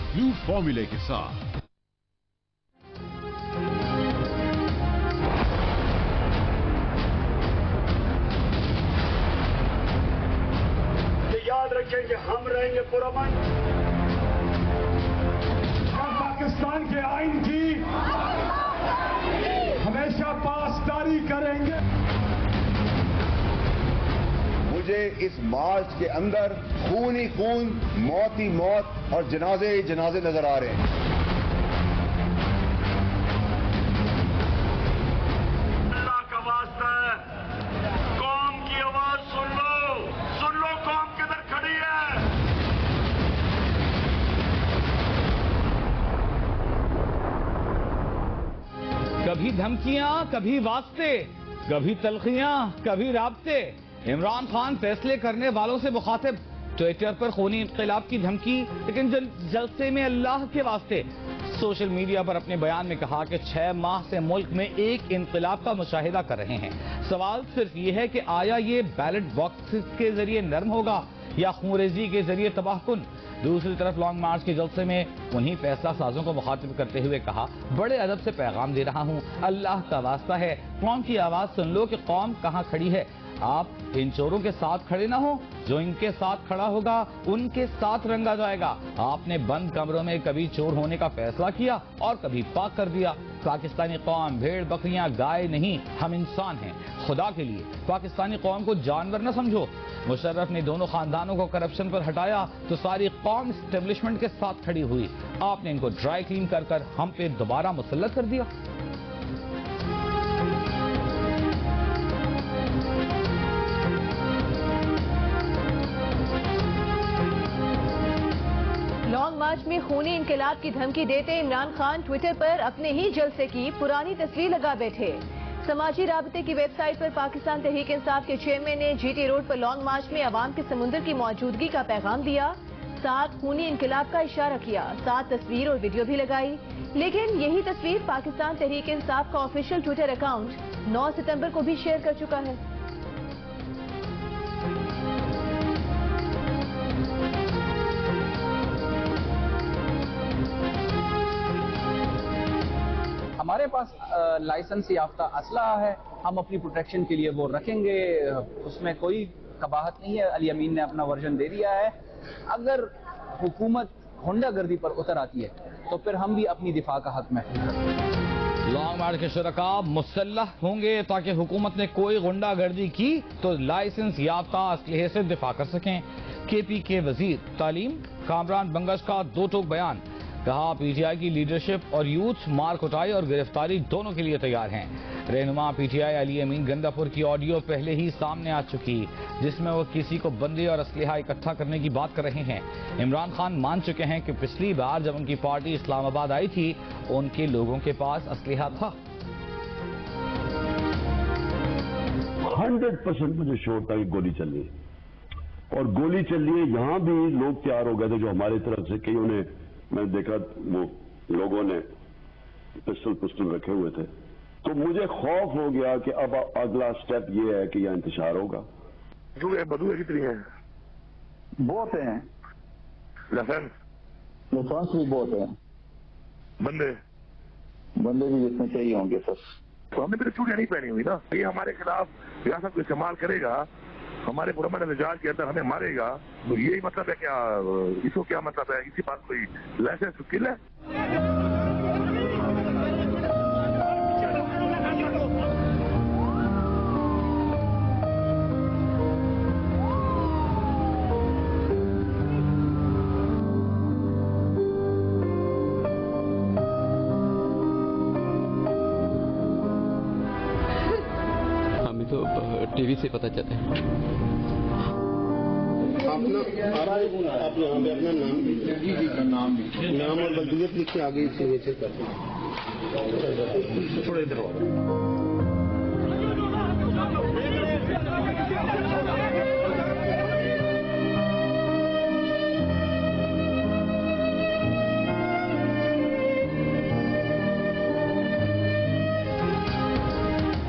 Blue फॉर्मूले के साथ। याद रखें कि हम रहेंगे पुरअमन और पाकिस्तान के आइन की हमेशा पासदारी करेंगे। मुझे इस मार्च के अंदर खून ही खून, मौत ही मौत और जनाजे ही जनाजे नजर आ रहे हैं। अल्लाह का वास्ता है, कौम की आवाज सुन लो कौम किधर खड़ी है। कभी धमकियां, कभी वास्ते, कभी तलखियां, कभी राब्ते। इमरान खान फैसले करने वालों से मुखातिब, ट्विटर पर खूनी इंक़िलाब की धमकी, लेकिन जलसे में अल्लाह के वास्ते। सोशल मीडिया पर अपने बयान में कहा कि 6 माह से मुल्क में एक इंक़िलाब का मुशाहिदा कर रहे हैं। सवाल सिर्फ ये है कि आया ये बैलेट बॉक्स के जरिए नरम होगा या खूनरेजी के जरिए तबाहकुन। दूसरी तरफ लॉन्ग मार्च के जलसे में उन्हीं फैसला साजों को मुखातिब करते हुए कहा, बड़े अदब से पैगाम दे रहा हूँ, अल्लाह का वास्ता है, कौम की आवाज सुन लो कि कौम कहाँ खड़ी है। आप इन चोरों के साथ खड़े ना हो, जो इनके साथ खड़ा होगा उनके साथ रंगा जाएगा। आपने बंद कमरों में कभी चोर होने का फैसला किया और कभी पाक कर दिया। पाकिस्तानी कौम भेड़ बकरियां गाय नहीं, हम इंसान हैं। खुदा के लिए पाकिस्तानी कौम को जानवर न समझो। मुशर्रफ ने दोनों खानदानों को करप्शन पर हटाया तो सारी कौम एस्टेब्लिशमेंट के साथ खड़ी हुई। आपने इनको ड्राई क्लीन कर हम पे दोबारा मुसल्लत कर दिया। लॉन्ग मार्च में खूनी इंकलाब की धमकी देते इमरान खान ट्विटर पर अपने ही जलसे की पुरानी तस्वीर लगा बैठे। समाजी राबते की वेबसाइट पर पाकिस्तान तहरीक इंसाफ के चेयरमैन ने जीटी रोड पर लॉन्ग मार्च में अवाम के समुद्र की मौजूदगी का पैगाम दिया, साथ खूनी इंकलाब का इशारा किया, साथ तस्वीर और वीडियो भी लगाई। लेकिन यही तस्वीर पाकिस्तान तहरीक इंसाफ का ऑफिशियल ट्विटर अकाउंट 9 सितंबर को भी शेयर कर चुका है। हमारे पास लाइसेंस याफ्ता असलहा है, हम अपनी प्रोटेक्शन के लिए वो रखेंगे, उसमें कोई कबाहत नहीं है। अली अमीन ने अपना वर्जन दे दिया है। अगर हुकूमत गुंडागर्दी पर उतर आती है तो फिर हम भी अपनी दिफा का हक महफूज रखेंगे। लॉन्ग मार्च के शुरका मुसल्लह होंगे ताकि हुकूमत ने कोई गुंडागर्दी की तो लाइसेंस याफ्ता असलहे से दिफा कर सकें। केपी के वजीर तालीम कामरान बंगश का दो टोक बयान, कहा पीटीआई की लीडरशिप और यूथ मार कुटाई और गिरफ्तारी दोनों के लिए तैयार हैं। रहनुमा पीटीआई अली अमीन गंदापुर की ऑडियो पहले ही सामने आ चुकी, जिसमें वो किसी को बंदे और असलहा इकट्ठा करने की बात कर रहे हैं। इमरान खान मान चुके हैं कि पिछली बार जब उनकी पार्टी इस्लामाबाद आई थी उनके लोगों के पास असलहा था। 100% मुझे श्योर था कि गोली चल रही है और गोली चल रही है। यहां भी लोग तैयार हो गए थे जो हमारी तरफ से, कईयों ने, मैंने देखा वो लोगों ने पिस्टल रखे हुए थे, तो मुझे खौफ हो गया कि अब अगला स्टेप ये है कि यह इंतशार होगा। बदुए कितनी है? बहुत हैं। लाइसेंस भी बहुत हैं। बंदे भी जितने चाहिए होंगे सर। तो हमने फिर चूड़ियां नहीं पहनी हुई ना, ये हमारे खिलाफ रियासत को इस्तेमाल करेगा, हमारे पुरअमन मिजाज के अंदर हमें मारेगा, तो यही मतलब है क्या? इसको क्या मतलब है? इसी बात कोई लाइसेंस स्किल है? हमें तो टीवी से पता चलता है। आप यहाँ पे अपना नाम और बदूयत लिख के आगे सिग्नेचर करते हैं। थोड़ा इधर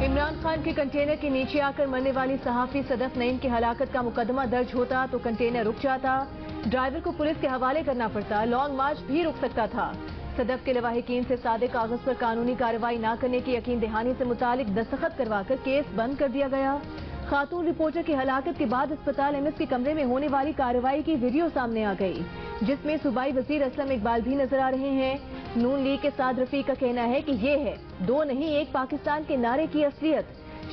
इमरान खान के कंटेनर के नीचे आकर मरने वाली सहाफी सदफ नईम की हलाकत का मुकदमा दर्ज होता तो कंटेनर रुक जाता, ड्राइवर को पुलिस के हवाले करना पड़ता, लॉन्ग मार्च भी रुक सकता था। सदफ के लवाहिकीन से सादे कागज पर कानूनी कार्रवाई न करने की यकीन दहानी से मुतालिक दस्तखत करवाकर केस बंद कर दिया गया। खातून रिपोर्टर की हलाकत के बाद अस्पताल एमएस के कमरे में होने वाली कार्रवाई की वीडियो सामने आ गई, जिसमें सूबाई वजीर असलम इकबाल भी नजर आ रहे हैं। नून लीग के साद रफीक का कहना है कि ये है दो नहीं एक पाकिस्तान के नारे की असलियत।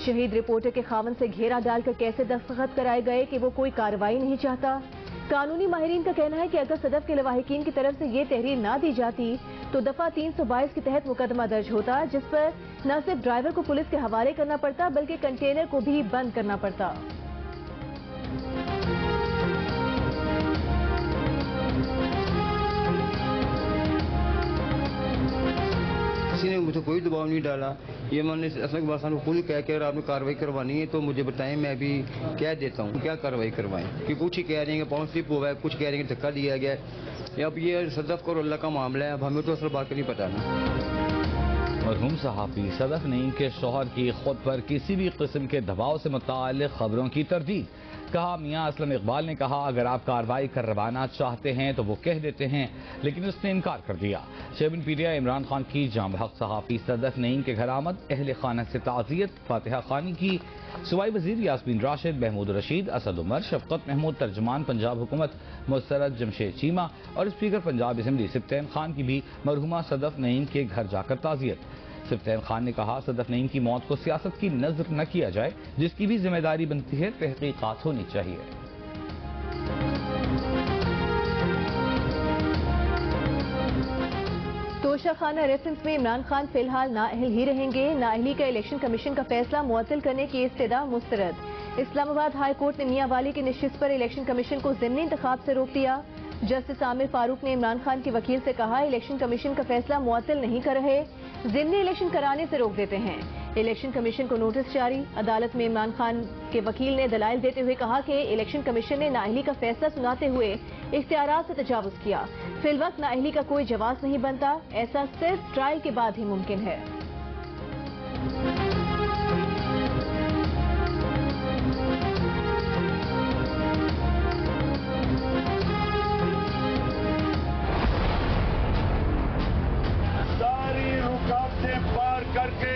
शहीद रिपोर्टर के खावन से घेरा डालकर कैसे दस्तखत कराए गए कि वो कोई कार्रवाई नहीं चाहता। कानूनी माहिरीन का कहना है कि अगर सदफ के लवाहिकीन की तरफ से ये तहरीर ना दी जाती तो दफा 322 के तहत मुकदमा दर्ज होता, जिस पर न सिर्फ ड्राइवर को पुलिस के हवाले करना पड़ता बल्कि कंटेनर को भी बंद करना पड़ता। किसी ने मुझे कोई दबाव नहीं डाला। ये मैंने असलम को खुद कह के आपने कार्रवाई करवानी है तो मुझे बताएं, मैं भी कह देता हूँ क्या कार्रवाई करवाएं, कि कुछ ही कह रहे हैं कि पाउंड स्लिप हुआ है, कुछ कह रहे हैं धक्का दिया गया है। अब ये सदफ को अल्लाह का मामला है, अब हमें तो असल बात का नहीं पता ना। मरहूम सहाफी सदफ नईम के शौहर की खुद पर किसी भी किस्म के दबाव से मुताल्लिक खबरों की तरदीद। कहा मियां असलम इकबाल ने कहा अगर आप कार्रवाई करवाना चाहते हैं तो वो कह देते हैं, लेकिन उसने इनकार कर दिया। शेबिन पीडिया इमरान खान की जाम हक सहाफी सदफ नईम के घर आमद, अहले खाना से ताज़ियत, फातिहा खानी की। सूबाई वजीर यास्मीन राशिद, महमूद रशीद, असद उमर, शफकत महमूद, तर्जमान पंजाब हुकूमत मुस्तरद जमशेद चीमा और स्पीकर पंजाब असम्बली सिफ्तैन खान की भी मरहुमा सदफ नईम के घर जाकर ताज़ियत। सिफ्तैन खान ने कहा सदफ नईम की मौत को सियासत की नजर न किया जाए, जिसकी भी जिम्मेदारी बनती है, तहकीकात होनी चाहिए। तोशाखाना रेफरेंस में इमरान खान फिलहाल नाअहल ही रहेंगे। नाअहली का इलेक्शन कमीशन का फैसला मुअत्तल करने की इस्तदा मुस्तरद। इस्लामाबाद हाई कोर्ट ने मियां वाली की निशिस्त पर इलेक्शन कमीशन को ज़िमनी इंतखाब से रोक दिया। जस्टिस आमिर फारूक ने इमरान खान के वकील से कहा इलेक्शन कमीशन का फैसला मुअत्तल नहीं कर रहे, ज़िमनी इलेक्शन कराने से रोक देते हैं। इलेक्शन कमीशन को नोटिस जारी। अदालत में इमरान खान के वकील ने दलाइल देते हुए कहा कि इलेक्शन कमीशन ने नाअहली का फैसला सुनाते हुए इख्तियारात से तजावुज किया। फिलवक्त नाअहली का कोई जवाब नहीं बनता, ऐसा सिर्फ ट्रायल के बाद ही मुमकिन है। करके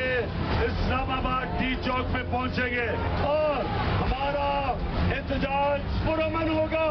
इस्लामाबाद डी चौक पे पहुंचेंगे और हमारा एहतजाज पुरअमन होगा।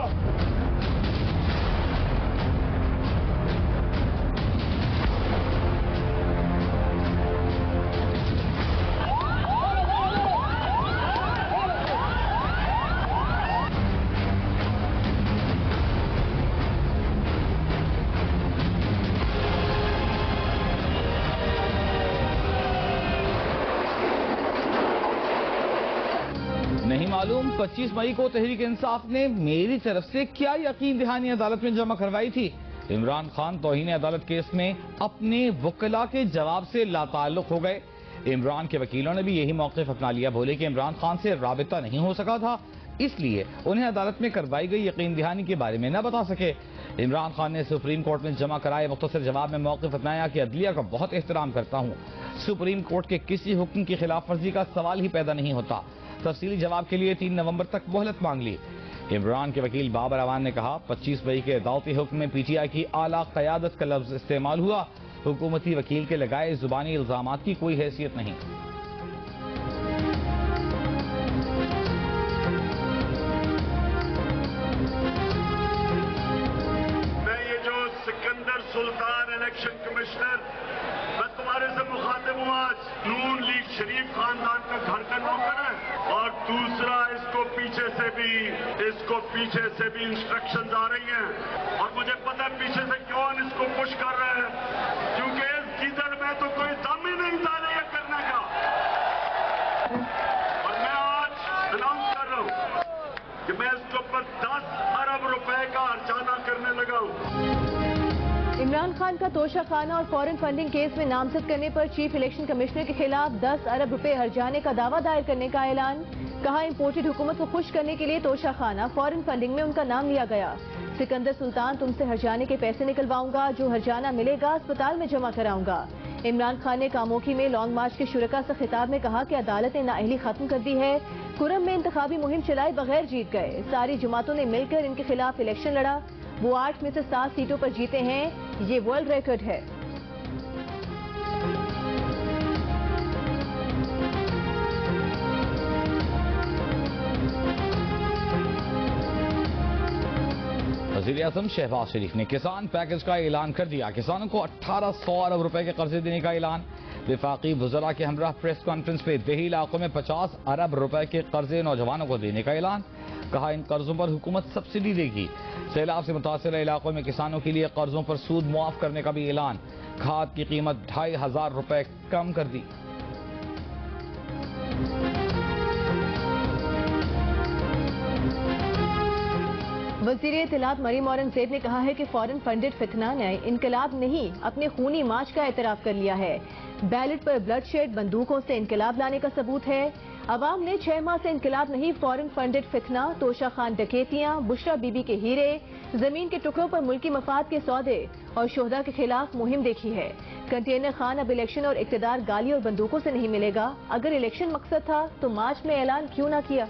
नहीं मालूम 25 मई को तहरीक इंसाफ ने मेरी तरफ से क्या यकीन दहानी अदालत में जमा करवाई थी। इमरान खान तौहीन अदालत केस में अपने वकला के जवाब से लाताल्लुक हो गए। इमरान के वकीलों ने भी यही मौक़िफ़ अपना लिया। बोले कि इमरान खान से राबिता नहीं हो सका था, इसलिए उन्हें अदालत में करवाई गई यकीन दहानी के बारे में न बता सके। इमरान खान ने सुप्रीम कोर्ट में जमा कराए मुख्तसर जवाब में मौक़िफ़ अपनाया कि अदलिया का बहुत एहतराम करता हूँ, सुप्रीम कोर्ट के किसी हुक्म की खिलाफ वर्जी का सवाल ही पैदा नहीं होता। तफसीली जवाब के लिए 3 नवंबर तक मोहलत मांग ली। इमरान के वकील बाबर अवान ने कहा 25 मई के अदालती हुक्म में पीटीआई की आला क़यादत का लफ्ज इस्तेमाल हुआ, हुकूमती वकील के लगाए जुबानी इल्जामात की कोई हैसियत नहीं। मैं ये जो सिकंदर सुल्तान इलेक्शन कमिश्नर, मैं तुम्हारे से मुखातिब हूँ। आज नून लीग शरीफ खानदान का घर का नौकर है और दूसरा इसको पीछे से भी इंस्ट्रक्शंस आ रही हैं और मुझे पता है पीछे से कौन इसको पुश कर रहा है, क्योंकि इस जिधर में तो कोई दम ही नहीं था ये करने का। और मैं आज अनाउंस कर रहा हूँ कि मैं इसके ऊपर 10 अरब रुपए का हर्जाना करने लगा हूँ। इमरान खान का तोशाखाना और फॉरेन फंडिंग केस में नामजद करने पर चीफ इलेक्शन कमिश्नर के खिलाफ 10 अरब रुपए हर्जाने का दावा दायर करने का ऐलान। कहा इंपोर्टेड हुकूमत को खुश करने के लिए तोशाखाना फॉरेन फंडिंग में उनका नाम लिया गया। सिकंदर सुल्तान तुमसे हर्जाने के पैसे निकलवाऊंगा, जो हर्जाना मिलेगा अस्पताल में जमा कराऊंगा। इमरान खान ने कामोखी में लॉन्ग मार्च के शुरका से खिताब में कहा कि अदालत ने नाअहली खत्म कर दी है। कुरम में इंतखाबी मुहिम चलाए बगैर जीत गए। सारी जमातों ने मिलकर इनके खिलाफ इलेक्शन लड़ा। वो 8 में से 7 सीटों पर जीते हैं। ये वर्ल्ड रिकॉर्ड है। वज़ीर-ए-आज़म शहबाज शरीफ ने किसान पैकेज का ऐलान कर दिया। किसानों को 1800 अरब रुपए के कर्जे देने का ऐलान। विफाकी वज़रा के हमरा प्रेस कॉन्फ्रेंस पे देही इलाकों में 50 अरब रुपए के कर्जे नौजवानों को देने का ऐलान। कहा इन कर्जों पर हुकूमत सब्सिडी देगी। सैलाब से मुतासिर इलाकों में किसानों के लिए कर्जों पर सूद मुआफ करने का भी ऐलान। खाद की कीमत 2500 रुपए कम कर दी। वज़ीर इत्तलात मरीम औरंगज़ेब ने कहा है कि फॉरेन फंडेड फितना ने इनकलाब नहीं अपने खूनी मार्च का एतराफ कर लिया है। बैलेट पर ब्लडशेड बंदूकों से इनकलाब लाने का सबूत है। अवाम ने 6 माह से इनकलाब नहीं फॉरेन फंडेड फितना, तोशा खान डकैतियां, बुशरा बीबी के हीरे, जमीन के टुकड़ों पर मुल्की मफाद के सौदे और शोहदा के खिलाफ मुहिम देखी है। कंटेनर खान अब इलेक्शन और इक्तदार गाली और बंदूकों से नहीं मिलेगा। अगर इलेक्शन मकसद था तो मार्च में ऐलान क्यों ना किया।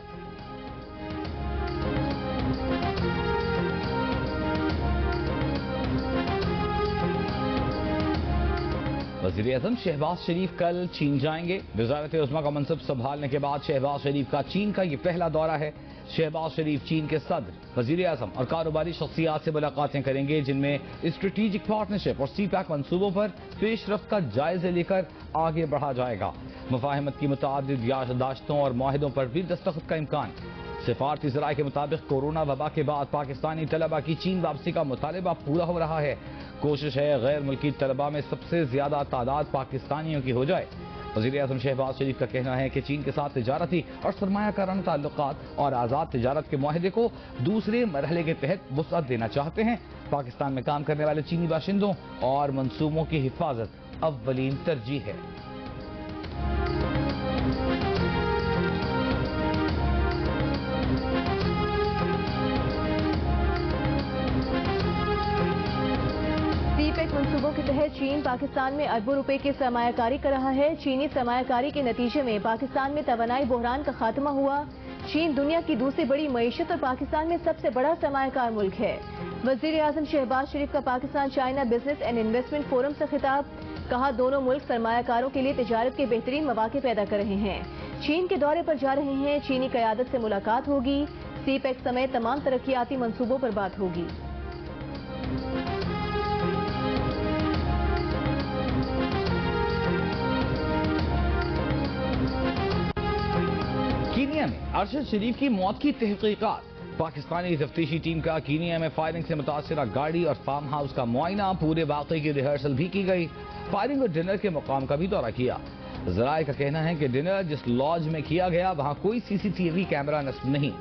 वज़ीर-ए-आज़म शहबाज शरीफ कल चीन जाएंगे। वज़ारत उज़्मा का मनसब संभालने के बाद शहबाज शरीफ का चीन का ये पहला दौरा है। शहबाज शरीफ चीन के सदर, वज़ीर-ए-आज़म और कारोबारी शख्सियात से मुलाकातें करेंगे, जिनमें स्ट्रेटेजिक पार्टनरशिप और CPEC मंसूबों पर पेशरफ्त का जायजा लेकर आगे बढ़ा जाएगा। मुफाहमत की मुतादिद याददाश्तों और मुआहिदों पर भी दस्तखत का इम्कान। सिफारती ज़राए के मुताबिक कोरोना वबा के बाद पाकिस्तानी तलबा की चीन वापसी का मुतालबा पूरा हो रहा है। कोशिश है गैर मुल्की तलबा में सबसे ज्यादा तादाद पाकिस्तानियों की हो जाए। वज़ीर-ए-आज़म शहबाज शरीफ का कहना है कि चीन के साथ तिजारती और सरमायाकाराना ताल्लुकात और आज़ाद तिजारत के मुआहदे को दूसरे मरहले के तहत वुसअत देना चाहते हैं। पाकिस्तान में काम करने वाले चीनी बाशिंदों और मंसूबों की हिफाजत अव्वलीन तरजीह है। CPEC मंसूबों के तहत चीन पाकिस्तान में अरबों रुपए की सरमायाकारी कर रहा है। चीनी सरमायाकारी के नतीजे में पाकिस्तान में तवानाई बहरान का खात्मा हुआ। चीन दुनिया की दूसरी बड़ी मईशत और पाकिस्तान में सबसे बड़ा सरमायाकार मुल्क है। वज़ीर-ए-आज़म शहबाज शरीफ का Pakistan China business and investment forum से खिताब। कहा दोनों मुल्क सरमायाकारों के लिए तिजारत के बेहतरीन मौके पैदा कर रहे हैं। चीन के दौरे पर जा रहे हैं। चीनी क़यादत से मुलाकात होगी। CPEC समेत तमाम तरक्याती मंसूबों पर बात होगी। कीनिया में अरशद शरीफ की मौत की तहकीकात। पाकिस्तानी तफ्तीशी टीम का कीनिया में फायरिंग से मुतासिरा गाड़ी और फार्म हाउस का मुआयना, पूरे वाक़े की रिहर्सल भी की गई। फायरिंग और डिनर के मुकाम का भी दौरा किया। ज़राए का कहना है कि डिनर जिस लॉज में किया गया वहां कोई CCTV कैमरा नस्ब नहीं।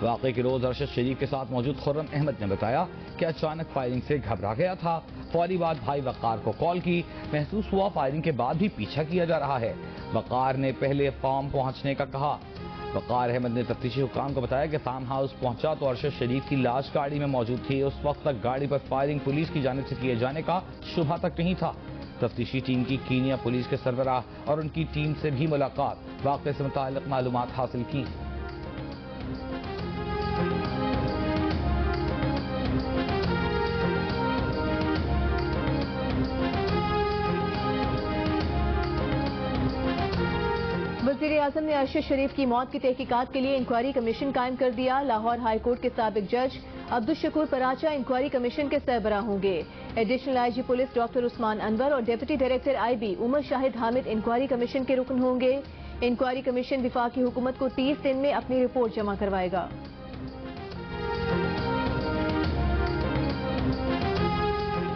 वाक़े के रोज अरशद शरीफ के साथ मौजूद खुर्रम अहमद ने बताया कि अचानक फायरिंग से घबरा गया था। फौरी बाद भाई वक़ार को कॉल की। महसूस हुआ फायरिंग के बाद भी पीछा किया जा रहा है। वक़ार ने पहले फार्म पहुंचने का कहा। वक़ार अहमद ने तफ्तीशी हुकाम को बताया कि फार्म हाउस पहुंचा तो अरशद शरीफ की लाश गाड़ी में मौजूद थी। उस वक्त तक गाड़ी पर फायरिंग पुलिस की जानिब से किए जाने का शुबा तक नहीं था। तफ्तीशी टीम की कीनिया पुलिस के सरबराह और उनकी टीम से भी मुलाकात, वाक़े से मुताल्लिक़ मालूमात हासिल की। वज़ीर-ए-आज़म ने अरशद शरीफ की मौत की तहकीकात के लिए इंक्वायरी कमीशन कायम कर दिया। लाहौर हाई कोर्ट के साबिक जज अब्दुल शकूर पराचा इंक्वायरी कमीशन के सरबराह होंगे। Additional IG police doctor Usman Anwar और deputy director IB Umar Shahid Hamid inquiry commission के रुकन होंगे। इंक्वायरी कमीशन विफाकी हुकूमत को 30 दिन में अपनी रिपोर्ट जमा करवाएगा।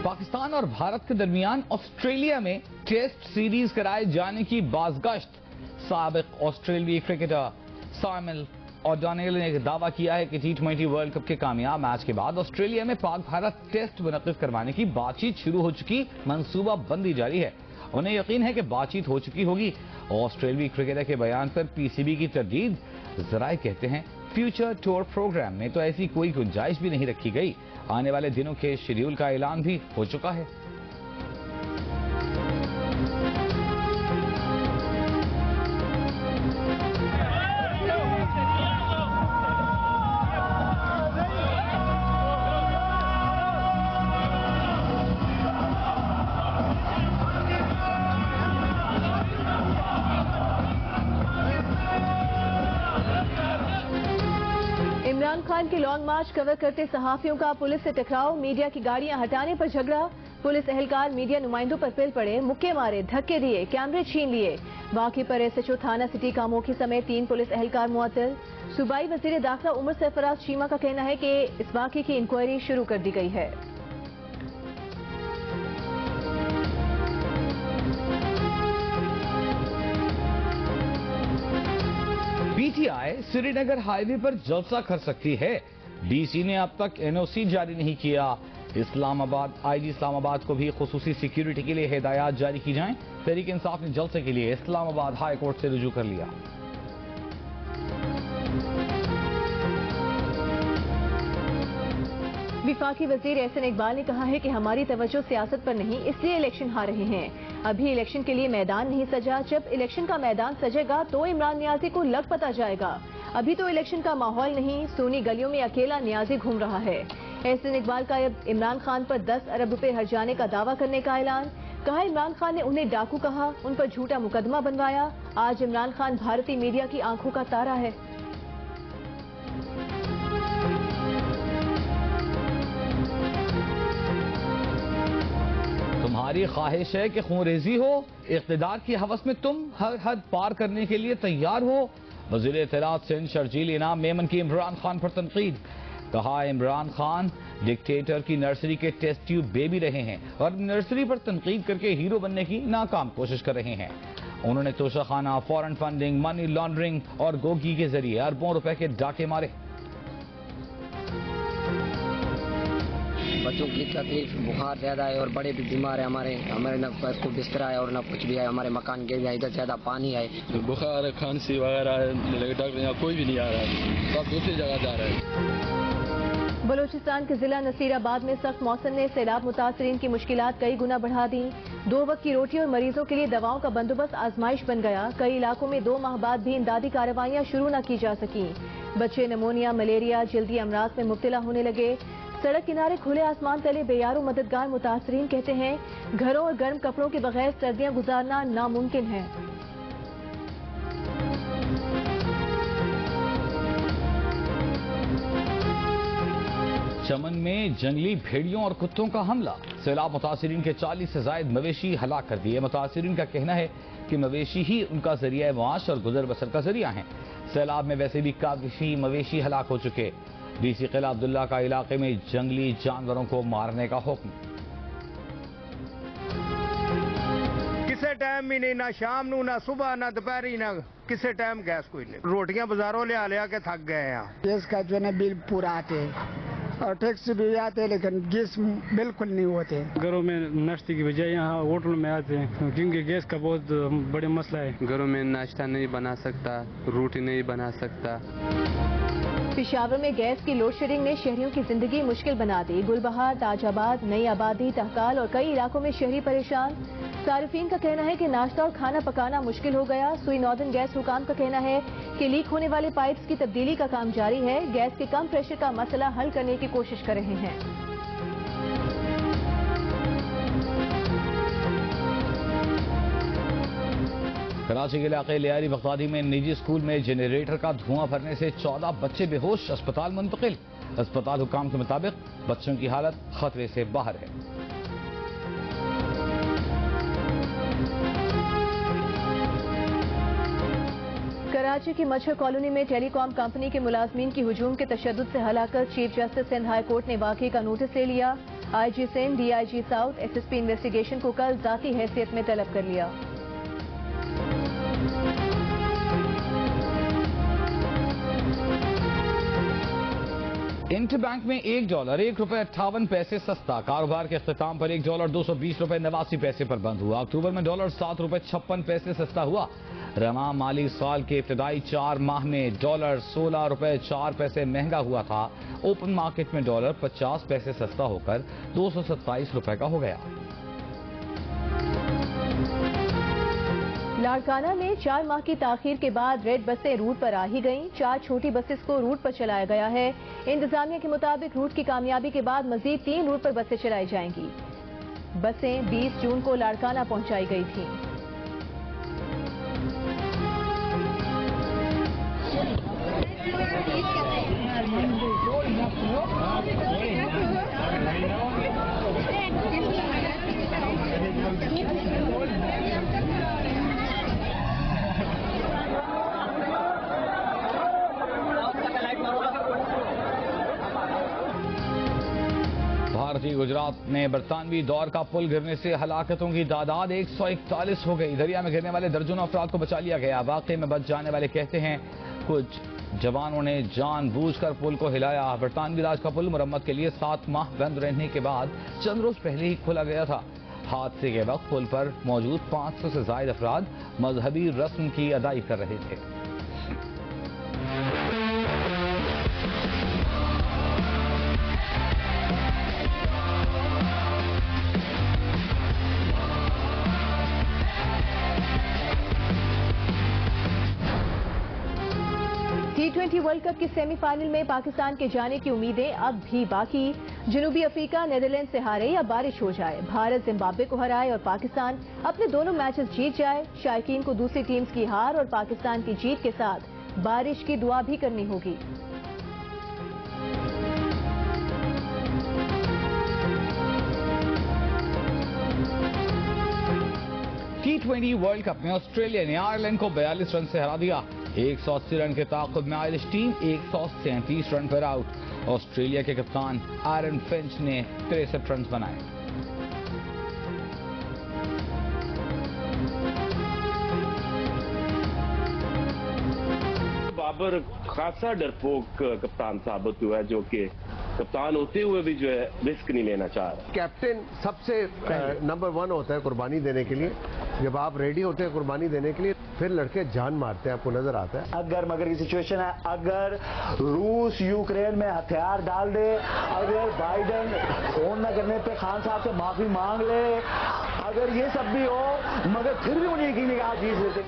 पाकिस्तान और भारत के दरमियान ऑस्ट्रेलिया में टेस्ट सीरीज कराए जाने की बाज़गश्त। साबिक ऑस्ट्रेलियाई क्रिकेटर सामिल ओडोनेल ने दावा किया है कि T20 वर्ल्ड कप के कामयाब मैच के बाद ऑस्ट्रेलिया में पाक भारत टेस्ट मुनक़्क़िद करवाने की बातचीत शुरू हो चुकी, मंसूबा बंदी जारी है। उन्हें यकीन है कि बातचीत हो चुकी होगी। ऑस्ट्रेलियाई क्रिकेटर के बयान पर PCB की तरदीद। ज़राए कहते हैं फ्यूचर टूर प्रोग्राम में तो ऐसी कोई गुंजाइश भी नहीं रखी गई। आने वाले दिनों के शेड्यूल का ऐलान भी हो चुका है। बलूचिस्तान के लॉन्ग मार्च कवर करते सहाफियों का पुलिस से टकराव, मीडिया की गाड़ियां हटाने पर झगड़ा। पुलिस एहलकार मीडिया नुमाइंदों पर पिल पड़े, मुक्के मारे, धक्के दिए, कैमरे छीन लिए। वाक़े पर SHO थाना सिटी कामोखी समेत 3 पुलिस एहलकार मुअत्तल। सूबाई वज़ीर दाखिला उमर सरफराज चीमा का कहना है कि इस वाक़े की इंक्वायरी शुरू कर दी गई है। PTI श्रीनगर हाईवे पर जलसा कर सकती है। DC ने अब तक NOC जारी नहीं किया। इस्लामाबाद IG इस्लामाबाद को भी खुसूसी सिक्योरिटी के लिए हिदायत जारी की जाएं। तहरीक इंसाफ ने जलसे के लिए इस्लामाबाद हाई कोर्ट से रुजू कर लिया। विफाकी वजीर एहसन इकबाल ने कहा है कि हमारी तवज्जो सियासत पर नहीं, इसलिए इलेक्शन हार रहे हैं। अभी इलेक्शन के लिए मैदान नहीं सजा, जब इलेक्शन का मैदान सजेगा तो इमरान नियाजी को लग पता जाएगा। अभी तो इलेक्शन का माहौल नहीं, सोनी गलियों में अकेला नियाजी घूम रहा है। एहसन इकबाल का अब इमरान खान पर 10 अरब रुपए हर्जाने का दावा करने का ऐलान। कहा इमरान खान ने उन्हें डाकू कहा, उन पर झूठा मुकदमा बनवाया। आज इमरान खान भारतीय मीडिया की आंखों का तारा है। तुम्हारी ख्वाहिश है कि खूनरेजी हो, इख्तिदार की हवस में तुम हर हद पार करने के लिए तैयार हो। वज़ीर इत्तलात सिंध शर्जील इनाम मेमन की इमरान खान पर तनकीद। कहा इमरान खान डिक्टेटर की नर्सरी के टेस्ट ट्यूब बेबी रहे हैं और नर्सरी पर तनकीद करके हीरो बनने की नाकाम कोशिश कर रहे हैं। उन्होंने Toshakhana, foreign funding, money laundering और गोगी के जरिए अरबों रुपए के डाके मारे। बच्चों की तकलीफ, बुखार ज्यादा है और बड़े भी बीमार है। हमारे न को बिस्तरा है और न कुछ भी है। हमारे मकान गिर गया, इधर ज्यादा पानी है। बुखार, खांसी वगैरह है, डॉक्टर यहाँ कोई भी नहीं आ रहा है, सब दूसरी जगह जा रहा है। बलूचिस्तान के जिला नसीराबाद में सख्त मौसम ने सैलाब मुतासरीन की मुश्किलात कई गुना बढ़ा दी। 2 वक्त की रोटी और मरीजों के लिए दवाओं का बंदोबस्त आजमाइश बन गया। कई इलाकों में 2 माह बाद भी इमदादी कार्रवाइयां शुरू न की जा सकी। बच्चे निमोनिया, मलेरिया, जल्दी अमराज में मुब्तला होने लगे। सड़क किनारे खुले आसमान तले बेयारो मददगार मुतासरीन कहते हैं घरों और गर्म कपड़ों के बगैर सर्दियां गुजारना नामुमकिन है। चमन में जंगली भेड़ियों और कुत्तों का हमला। सैलाब मुतासरीन के 40 से ज्यादा मवेशी हलाक कर दिए। मुतासरीन का कहना है कि मवेशी ही उनका जरिया माश और गुजर बसर का जरिया है। सैलाब में वैसे भी काफी मवेशी हलाक हो चुके। DC किला अब्दुल्ला का इलाके में जंगली जानवरों को मारने का हुक्म। किसी टाइम भी नहीं, ना शाम नू, ना सुबह, ना दोपहरी, ना किसी टाइम गैस कोई नहीं। रोटियां बाजारों ले आ के थक गए हैं। गैस का जो है बिल पूरा आते और टैक्सी भी आते, लेकिन गैस बिल्कुल नहीं होते। घरों में नाश्ते की बजाय यहाँ होटल में आते हैं क्योंकि गैस का बहुत बड़ा मसला है। घरों में नाश्ता नहीं बना सकता, रोटी नहीं बना सकता। पेशावर में गैस की लोड शेडिंग ने शहरियों की जिंदगी मुश्किल बना दी। गुलबहार, ताजाबाद, नई आबादी, तहकाल और कई इलाकों में शहरी परेशान। सारिफीन का कहना है कि नाश्ता और खाना पकाना मुश्किल हो गया। सुई नॉर्दर्न गैस हुकाम का कहना है कि लीक होने वाले पाइप्स की तब्दीली का काम जारी है। गैस के कम प्रेशर का मसला हल करने की कोशिश कर रहे हैं। कराची के इलाके लियारी बगदादी में निजी स्कूल में जनरेटर का धुआं भरने से 14 बच्चे बेहोश, अस्पताल मुंतकिल। अस्पताल हुकाम के मुताबिक बच्चों की हालत खतरे से बाहर है। कराची की मच्छर कॉलोनी में टेलीकॉम कंपनी के मुलाजमीन की हुजूम के तशद्दुद से हलाकत। Chief justice Sindh high court ने वाकई का नोटिस ले लिया। IG Sindh, DIG south, SSP investigation को कल जाती हैसियत में तलब कर लिया। इंटरबैंक में $1 ₹1.58 सस्ता। कारोबार के इख्तिताम पर $1 $220.89 पर बंद हुआ। अक्टूबर में डॉलर $7.56 सस्ता हुआ। रवा माली साल के इब्तदाई 4 माह में डॉलर $16.04 महंगा हुआ था। ओपन मार्केट में डॉलर 50 पैसे सस्ता होकर $227 का हो गया। लाड़काना में 4 माह की ताखीर के बाद रेड बसें रूट पर आ ही गईं। 4 छोटी बसेस को रूट पर चलाया गया है। इंतजामिया के मुताबिक रूट की कामयाबी के बाद मजीद 3 रूट पर बसें चलाई जाएंगी। बसें 20 जून को लाड़काना पहुंचाई गई थीं। भारतीय गुजरात में बरतानवी दौर का पुल गिरने से हलाकतों की तादाद 141 हो गई। दरिया में गिरने वाले दर्जनों अफराद को बचा लिया गया। वाकई में बच जाने वाले कहते हैं कुछ जवानों ने जानबूझकर पुल को हिलाया। बरतानवी राज का पुल मुरम्मत के लिए 7 माह बंद रहने के बाद चंद रोज पहले ही खोला गया था। हादसे के वक्त पुल पर मौजूद 500 से ज्यादा अफराद मजहबी रस्म की अदाई कर रहे थे। T20 वर्ल्ड कप की सेमीफाइनल में पाकिस्तान के जाने की उम्मीदें अब भी बाकी। जनूबी अफ्रीका नीदरलैंड से हारे या बारिश हो जाए, भारत जिम्बाब्वे को हराए और पाकिस्तान अपने दोनों मैचेस जीत जाए। शायकीन को दूसरी टीम्स की हार और पाकिस्तान की जीत के साथ बारिश की दुआ भी करनी होगी। T20 वर्ल्ड कप में ऑस्ट्रेलिया ने आयरलैंड को 42 रन से हरा दिया। 180 रन के ताक़ुब में आयरिश टीम 137 रन पर आउट। ऑस्ट्रेलिया के कप्तान एरन फिंच ने 63 रन बनाए। बाबर खासा डरपोक कप्तान साबित हुआ है, जो कि कप्तान होते हुए भी जो है रिस्क नहीं लेना चाह रहा। कैप्टन सबसे नंबर 1 होता है कुर्बानी देने के लिए। जब आप रेडी होते हैं कुर्बानी देने के लिए, फिर लड़के जान मारते हैं, आपको नजर आता है। अगर मगर की सिचुएशन है, अगर रूस यूक्रेन में हथियार डाल दे, अगर बाइडेन फोन न करने पे खान साहब से माफी मांग ले, अगर ये सब भी हो, मगर फिर भी मुझे यकीन है कि आज जीत लेते।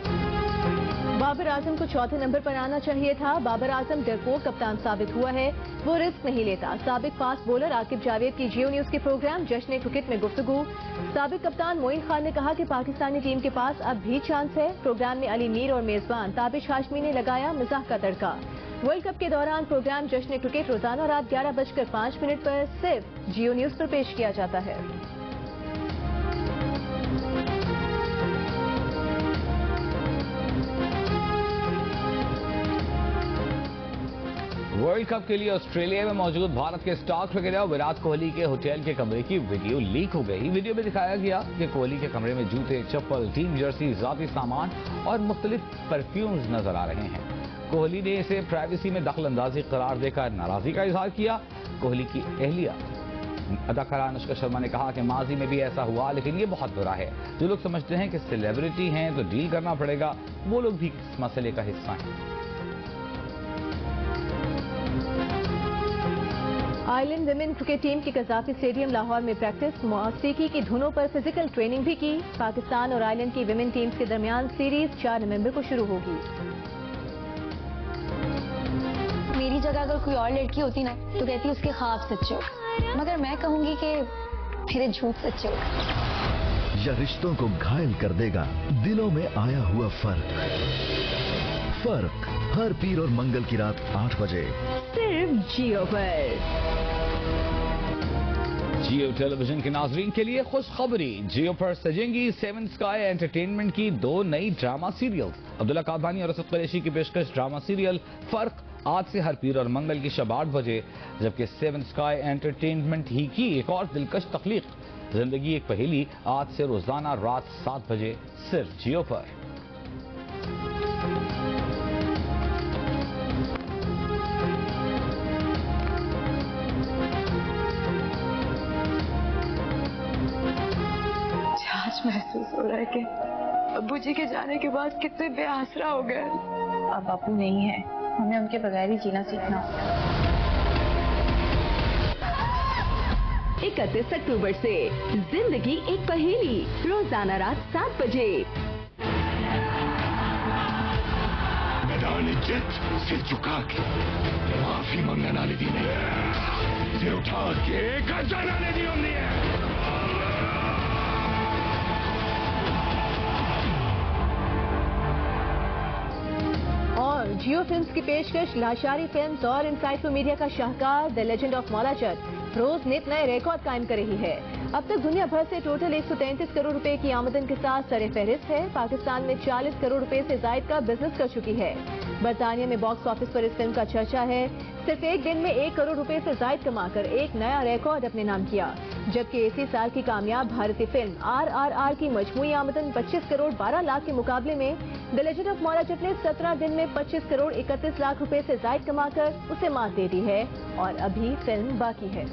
बाबर आजम को चौथे नंबर पर आना चाहिए था। बाबर आजम डरपोक कप्तान साबित हुआ है, वो रिस्क नहीं लेता। साबिक फास्ट बॉलर आकिब जावेद की जियो न्यूज के प्रोग्राम जश्न क्रिकेट में गुफ्तगू। साबिक कप्तान मोइन खान ने कहा कि पाकिस्तानी टीम के पास अब भी चांस है। प्रोग्राम में अली मीर और मेजबान ताबिश हाशमी ने लगाया मिजाह का तड़का। वर्ल्ड कप के दौरान प्रोग्राम जश्न क्रिकेट रोजाना रात 11:05 पर सिर्फ जियो न्यूज पर पेश किया जाता है। वर्ल्ड कप के लिए ऑस्ट्रेलिया में मौजूद भारत के स्टार क्रिकेटर विराट कोहली के होटल के कमरे की वीडियो लीक हो गई। वीडियो में दिखाया गया कि कोहली के कमरे में जूते, चप्पल, टीम जर्सी, जाती सामान और मुख्तलिफ परफ्यूम्स नजर आ रहे हैं। कोहली ने इसे प्राइवेसी में दखल अंदाजी करार देकर नाराजगी का इजहार किया। कोहली की अहलिया अदाकारा अनुष्का शर्मा ने कहा कि माजी में भी ऐसा हुआ, लेकिन ये बहुत बुरा है। जो लोग समझते हैं कि सेलिब्रिटी हैं तो डील करना पड़ेगा, वो लोग भी इस मसले का हिस्सा हैं। आयरलैंड विमेन क्रिकेट टीम की कजाफी स्टेडियम लाहौर में प्रैक्टिस, मौसीकी की धुनों पर फिजिकल ट्रेनिंग भी की। पाकिस्तान और आयरलैंड की विमेन टीम्स के दरमियान सीरीज 4 नवंबर को शुरू होगी। मेरी जगह अगर कोई और लड़की होती ना तो कहती उसके ख्वाब सच्चे हो, मगर मैं कहूंगी कि मेरे झूठ सच्चे हो। यह रिश्तों को घायल कर देगा, दिलों में आया हुआ फर्क हर पीर और मंगल की रात 8 बजे सिर्फ जियो पर। जियो टेलीविजन के नाजरीन के लिए खुशखबरी, जियो पर सजेंगी 7 स्काई एंटरटेनमेंट की 2 नई ड्रामा सीरियल। अब्दुल्ला कादवानी और असद कुरैशी की पेशकश ड्रामा सीरियल फर्क आज से हर पीर और मंगल की शब 8 बजे, जबकि 7 स्काई एंटरटेनमेंट ही की एक और दिलकश तख्लीक जिंदगी एक पहेली आज से रोजाना रात 7 बजे सिर्फ जियो पर। महसूस हो रहा है कि अब्बू जी के जाने के बाद कितने बेआसरा हो गए। अब अब्बू नहीं है, हमें उनके बगैर ही जीना सीखना होगा। 31 अक्टूबर से जिंदगी एक पहेली रोजाना रात 7 बजे। मैदान इज्जत सिर झुका के माफी मंगने वाली दी नहीं, सिर उठा के गजाना ने दी होती है। जियो फिल्म्स की पेशकश लाशारी फिल्म्स और इनसाइक्लोमीडिया का शाहकार the legend of Maula Jatt रोज नित नए रिकॉर्ड कायम कर रही है। अब तक दुनिया भर से टोटल 133 करोड़ रुपए की आमदन के साथ सरफहरिस्त है। पाकिस्तान में 40 करोड़ रुपए से जायद का बिजनेस कर चुकी है। बरतानिया में बॉक्स ऑफिस पर इस फिल्म का चर्चा है। सिर्फ एक दिन में 1 करोड़ रुपए से जायद कमाकर एक नया रिकॉर्ड अपने नाम किया, जबकि इसी साल की कामयाब भारतीय फिल्म RRR की मजमूई आमदन 25 करोड़ 12 लाख के मुकाबले में the legend of Maula Jatt ने 17 दिन में 25 करोड़ 31 लाख रुपए से जायद कमाकर उसे मात दे दी है और अभी फिल्म बाकी है।